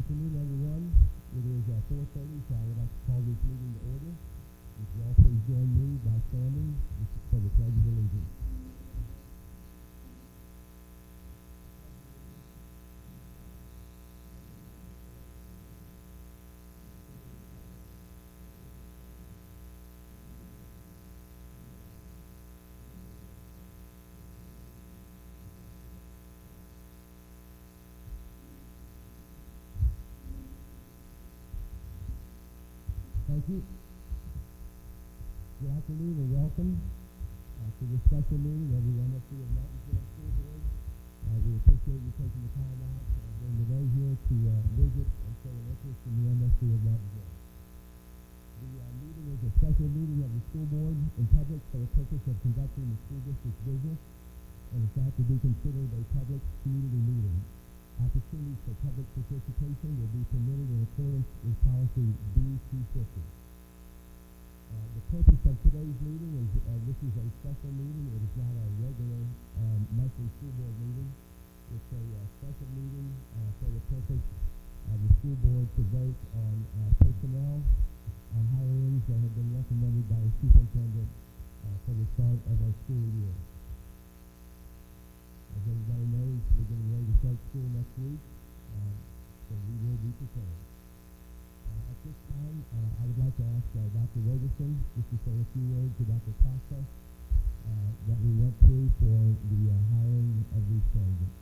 afternoon, everyone. It is 4:30, so I would like to call this meeting to order. Would you all please join me by standing for the Pledge of Allegiance. Thank you. Good afternoon and welcome to this special meeting of the MSD of Martinsville School Board. We appreciate you taking the time out during the day here to visit and show an interest in the MSD of Martinsville. The meeting is a special meeting of the school board in public for the purpose of conducting the school district's business, and it's not to be considered a public community meeting. Opportunities for public participation will be permitted in accordance with policy B250. The purpose of today's meeting is this is a special meeting. It is not a regular monthly school board meeting. It's a special meeting for the purpose of the school board to vote on personnel, on hirings that have been recommended by the superintendent for the start of our school year. As everybody knows, we're getting ready to start school next week, so we will be prepared. At this time, I would like to ask Dr. Roberson just to say a few words about the process that we went through for the hiring of these candidates.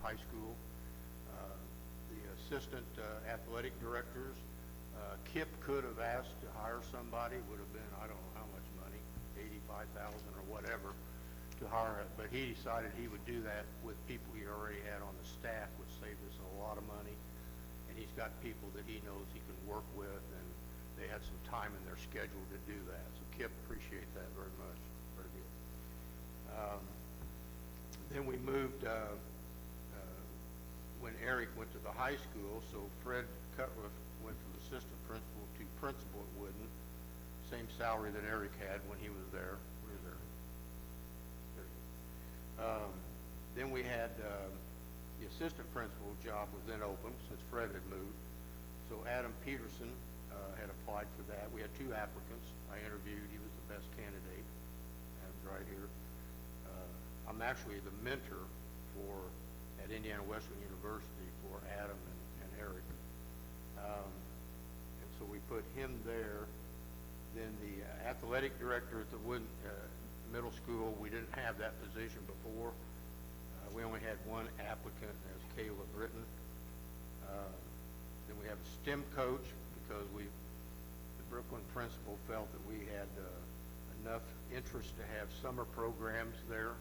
High school. The assistant athletic directors, Kip could have asked to hire somebody, would have been, I don't know how much money, $85,000 or whatever, to hire it, but he decided he would do that with people he already had on the staff, which saved us a lot of money, and he's got people that he knows he can work with, and they had some time in their schedule to do that. So Kip, appreciate that very much. Very good. Then we moved when Eric went to the high school, so Fred Cutliff went from assistant principal to principal at Wooden, same salary that Eric had when he was there. Where's Eric? There. Then we had the assistant principal job was then open since Fred had moved, so Adam Peterson had applied for that. We had 2 applicants. I interviewed. He was the best candidate. Adam's right here. I'm actually the mentor at Indiana Wesleyan University for Adam and Eric. And so we put him there. Then the athletic director at the Wood Middle School, we didn't have that position before. We only had 1 applicant, and that was Kayla Britton. Then we have a STEM coach because the Brooklyn principal felt that we had enough interest to have summer programs there.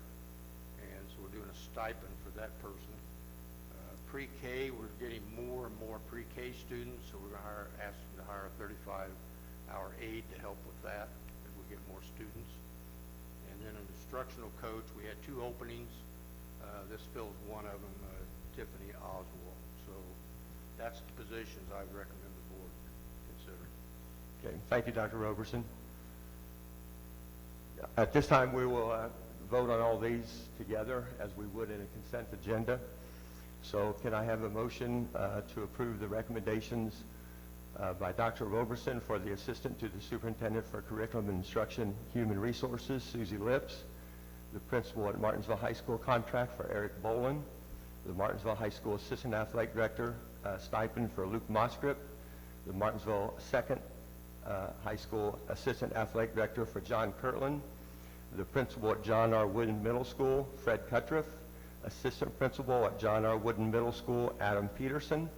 And so we're doing a stipend for that person. Pre-K, we're getting more and more pre-K students, so we're going to ask them to hire a 35-hour aide to help with that as we get more students. And then an instructional coach, we had 2 openings. This fills one of them, Tiffany Oswald. So that's the positions I recommend the board consider. Okay, thank you, Dr. Roberson. At this time, we will vote on all these together as we would in a consent agenda. So can I have a motion to approve the recommendations by Dr. Roberson for the assistant to the superintendent for curriculum and instruction human resources, Susie Lips, the principal at Martinsville High School contract for Eric Boland, the Martinsville High School assistant athletic director stipend for Luke Moskrip, the Martinsville second High School assistant athletic director for John Kirtland, the principal at John R. Wooden Middle School, Fred Cuttriff, Assistant Principal at John R. Wooden Middle School, Adam Peterson.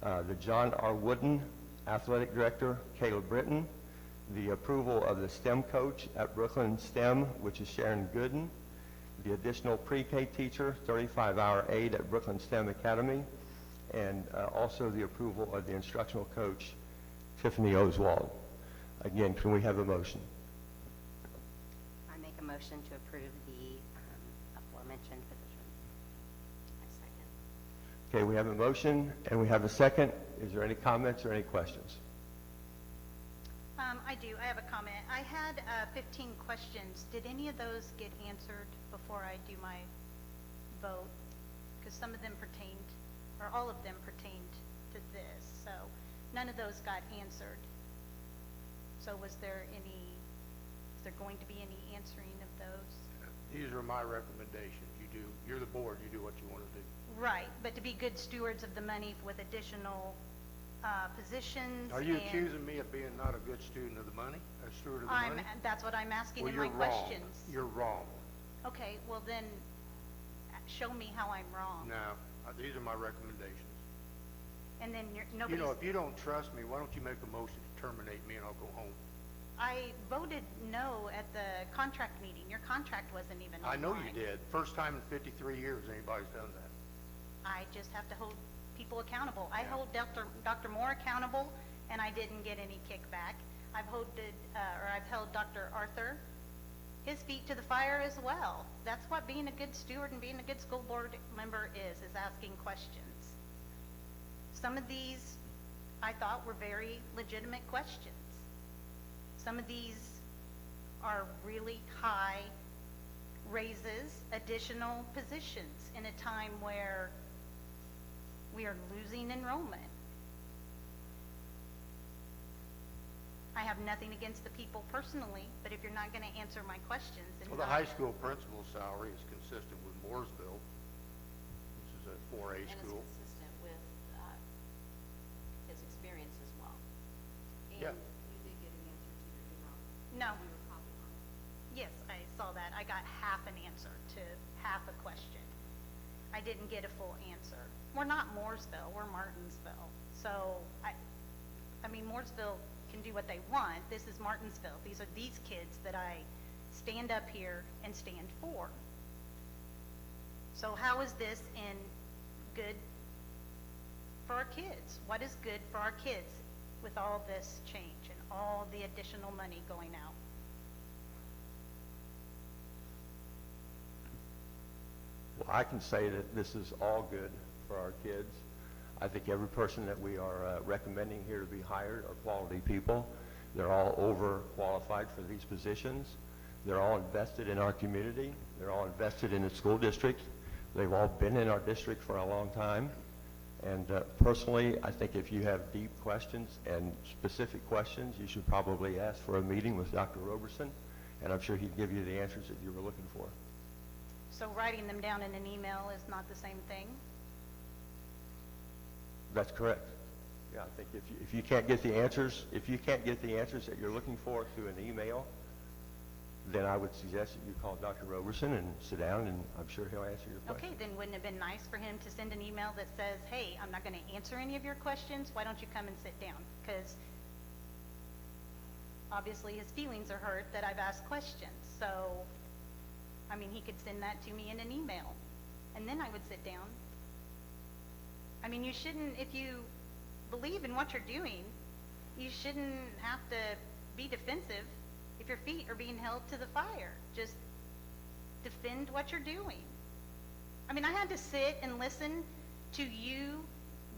The John R. Wooden Athletic Director, Caleb Britton. The approval of the STEM coach at Brooklyn STEM, which is Sharon Gooden. The additional pre-K teacher, 35-hour aide at Brooklyn STEM Academy. And also the approval of the instructional coach, Tiffany Oswald. Again, can we have a motion? I make a motion to approve the aforementioned positions. I second. Okay, we have a motion and we have a second. Is there any comments or any questions? I do. I have a comment. I had 15 questions. Did any of those get answered before I do my vote? Because some of them pertained, or all of them pertained to this. So none of those got answered. So is there going to be any answering of those? These are my recommendations. You're the board, you do what you want to do. Right, but to be good stewards of the money with additional positions. Are you and accusing me of being not a good student of the money, a steward of the money? That's what I'm asking Well, in my you're wrong. questions. You're wrong. Okay, well then, show me how I'm wrong. Now, these are my recommendations. And then You nobody's, know, if you don't trust me, why don't you make a motion to terminate me and I'll go home? I voted no at the contract meeting. Your contract wasn't even I know you online. did. First time in 53 years anybody's done that. I just have to hold people accountable. I Yeah. hold Dr. Moore accountable, and I didn't get any kickback. I've held Dr. Arthur, his feet to the fire as well. That's what being a good steward and being a good school board member is asking questions. Some of these I thought were very legitimate questions. Some of these are really high raises, additional positions in a time where we are losing enrollment. I have nothing against the people personally, but if you're not going to answer my questions, then Well, the high school principal salary is consistent with Mooresville, which is a 4A And it's school. consistent with his experience as well. Yeah. And you did get an answer to your email. No. You were copied on it. Yes, I saw that. I got half an answer to half a question. I didn't get a full answer. We're not Mooresville, we're Martinsville. So, I mean, Mooresville can do what they want. This is Martinsville. These are these kids that I stand up here and stand for. So how is this good for our kids? What is good for our kids with all this change and all the additional money going out? Well, I can say that this is all good for our kids. I think every person that we are recommending here to be hired are quality people. They're all overqualified for these positions. They're all invested in our community. They're all invested in the school district. They've all been in our district for a long time. And personally, I think if you have deep questions and specific questions, you should probably ask for a meeting with Dr. Roberson, and I'm sure he'd give you the answers that you were looking for. So writing them down in an email is not the same thing? That's correct. Yeah, I think if you can't get the answers, that you're looking for through an email, then I would suggest that you call Dr. Roberson and sit down, and I'm sure he'll answer your question. Okay, then wouldn't it have been nice for him to send an email that says, hey, I'm not going to answer any of your questions, why don't you come and sit down? Because obviously his feelings are hurt that I've asked questions. So, I mean, he could send that to me in an email, and then I would sit down. I mean, you shouldn't, if you believe in what you're doing, you shouldn't have to be defensive if your feet are being held to the fire. Just defend what you're doing. I mean, I had to sit and listen to you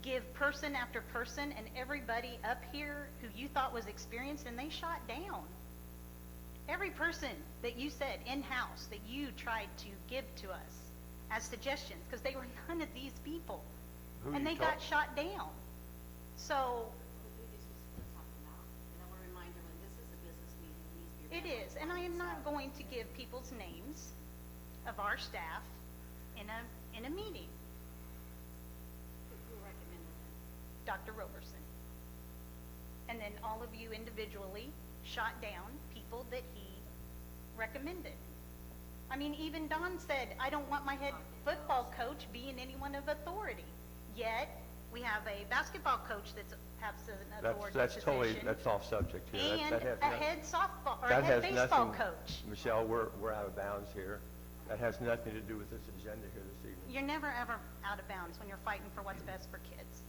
give person after person and everybody up here who you thought was experienced, and they shot down. Every person that you said in-house that you tried to give to us as suggestions, because they were none of these people. Who And you they talk- got shot down. So, This is what we're talking about. And I want to remind everyone, this is a business meeting. It needs to be it ran is, and I am not so- going to give people's names of our staff in a meeting. Who recommended it? Dr. Roberson. And then all of you individually shot down people that he recommended. I mean, even Don said, I don't want my head football coach being anyone of authority. Yet, we have a basketball coach that's has an authority That's totally, position. that's off subject here. And That has a nothing- head softball, or a that head has baseball nothing- coach. Michelle, we're out of bounds here. That has nothing to do with this agenda here this evening. You're never ever out of bounds when you're fighting for what's best for kids.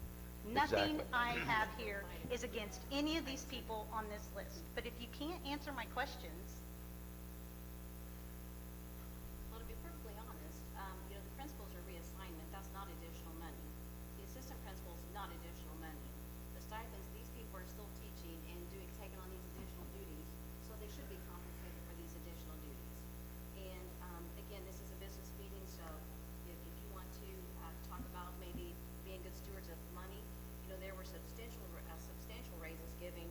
Nothing Exactly. I have here is against any of these people on this list. But if you can't answer my questions, Well, to be perfectly honest, the principals are reassignment, that's not additional money. The assistant principal's not additional money. The stipends, these people are still teaching and taking on these additional duties, so they should be compensated for these additional duties. And, again, this is a business meeting, so if you want to, talk about maybe being good stewards of money, there were substantial raises given,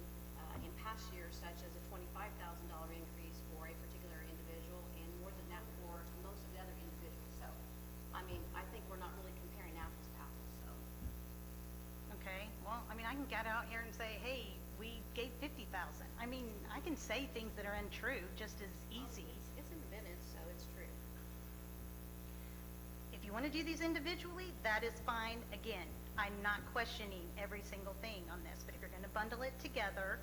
in past years, such as a $25,000 increase for a particular individual, and more than that for most of the other individuals. So, I think we're not really comparing apples to apples, so. okay, well, I can get out here and say, hey, we gave 50,000. I can say things that are untrue just as easy. It's in the minutes, so it's true. If you want to do these individually, that is fine. Again, I'm not questioning every single thing on this, but if you're going to bundle it together,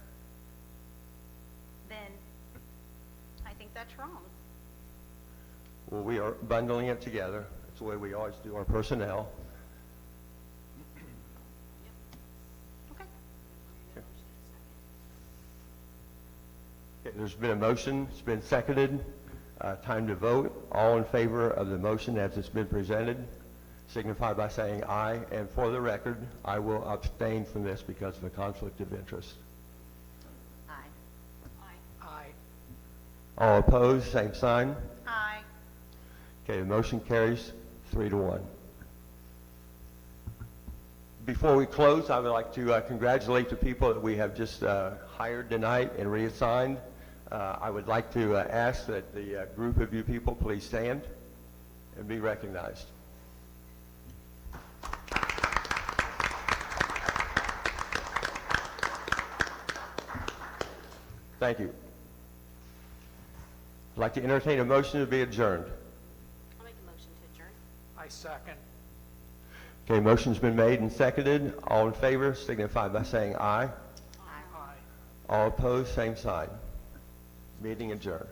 then I think that's wrong. Well, we are bundling it together. It's the way we always do our personnel. Okay. Okay, there's been a motion, it's been seconded. Time to vote. All in favor of the motion as it's been presented, signify by saying aye. And for the record, I will abstain from this because of a conflict of interest. Aye. Aye. All opposed, same sign. Aye. Okay, the motion carries 3-1. Before we close, I would like to congratulate the people that we have just hired tonight and reassigned. I would like to ask that the group of you people please stand and be recognized. Thank you. I'd like to entertain a motion to be adjourned. I'll make a motion to adjourn. I second. Okay, motion's been made and seconded. All in favor, signify by saying aye. Aye. Aye. All opposed, same sign. Meeting adjourned.